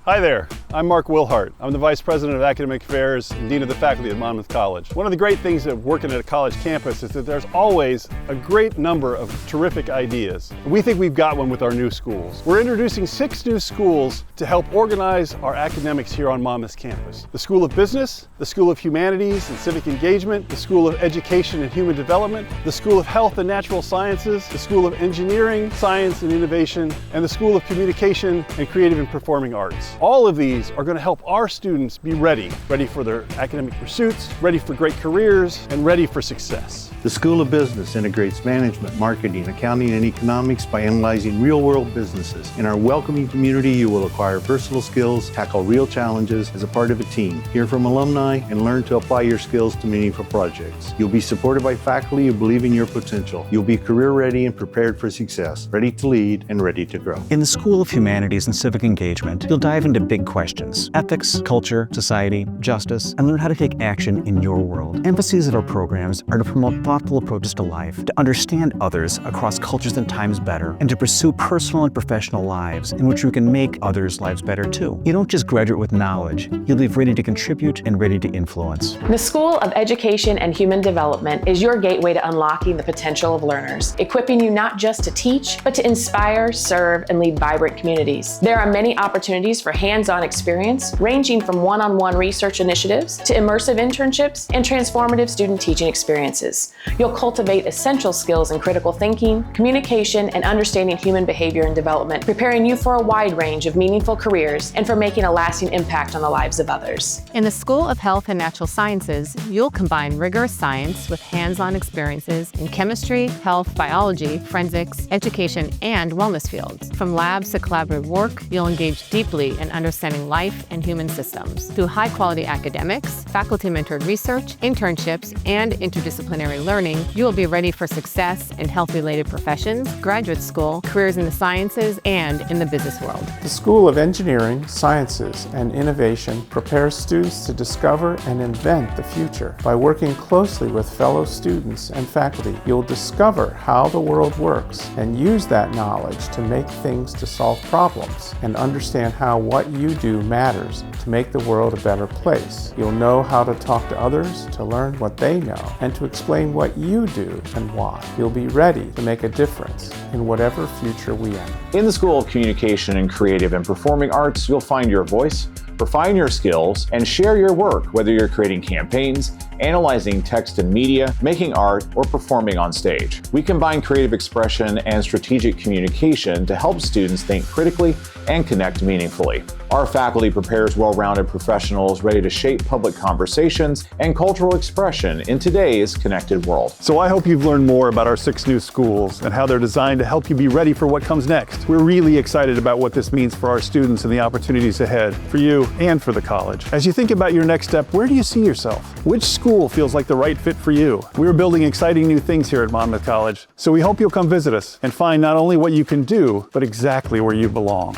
Hi there, I'm Mark Wilhart. I'm the Vice President of Academic Affairs and Dean of the Faculty at Monmouth College. One of the great things of working at a college campus is that there's always a great number of terrific ideas. We think we've got one with our new schools. We're introducing 6 new schools to help organize our academics here on Monmouth's campus. The School of Business, the School of Humanities and Civic Engagement, the School of Education and Human Development, the School of Health and Natural Sciences, the School of Engineering, Science and Innovation, and the School of Communication and Creative and Performing Arts. All of these are going to help our students be ready for their academic pursuits, ready for great careers, and ready for success. The School of Business integrates management, marketing, accounting, and economics by analyzing real-world businesses. In our welcoming community, you will acquire versatile skills, tackle real challenges as a part of a team, hear from alumni, and learn to apply your skills to meaningful projects. You'll be supported by faculty who believe in your potential. You'll be career-ready and prepared for success, ready to lead and ready to grow. In the School of Humanities and Civic Engagement, you'll dive into big questions: ethics, culture, society, justice, and learn how to take action in your world. Emphases of our programs are to promote thoughtful approaches to life, to understand others across cultures and times better, and to pursue personal and professional lives in which we can make others' lives better too. You don't just graduate with knowledge, you'll be ready to contribute and ready to influence. The School of Education and Human Development is your gateway to unlocking the potential of learners, equipping you not just to teach, but to inspire, serve, and lead vibrant communities. There are many opportunities for hands-on experience, ranging from one-on-one research initiatives to immersive internships and transformative student teaching experiences. You'll cultivate essential skills in critical thinking, communication, and understanding human behavior and development, preparing you for a wide range of meaningful careers and for making a lasting impact on the lives of others. In the School of Health and Natural Sciences, you'll combine rigorous science with hands-on experiences in chemistry, health, biology, forensics, education, and wellness fields. From labs to collaborative work, you'll engage deeply in understanding life and human systems. Through high-quality academics, faculty-mentored research, internships, and interdisciplinary learning, you will be ready for success in health-related professions, graduate school, careers in the sciences, and in the business world. The School of Engineering, Sciences, and Innovation prepares students to discover and invent the future. By working closely with fellow students and faculty, you'll discover how the world works and use that knowledge to make things to solve problems and understand how what you do matters to make the world a better place. You'll know how to talk to others, to learn what they know, and to explain what you do and why. You'll be ready to make a difference in whatever future we enter. In the School of Communication and Creative and Performing Arts, you'll find your voice, refine your skills, and share your work, whether you're creating campaigns, analyzing text and media, making art, or performing on stage. We combine creative expression and strategic communication to help students think critically and connect meaningfully. Our faculty prepares well-rounded professionals ready to shape public conversations and cultural expression in today's connected world. So I hope you've learned more about our 6 new schools and how they're designed to help you be ready for what comes next. We're really excited about what this means for our students and the opportunities ahead, for you and for the college. As you think about your next step, where do you see yourself? Which school feels like the right fit for you? We're building exciting new things here at Monmouth College, so we hope you'll come visit us and find not only what you can do, but exactly where you belong.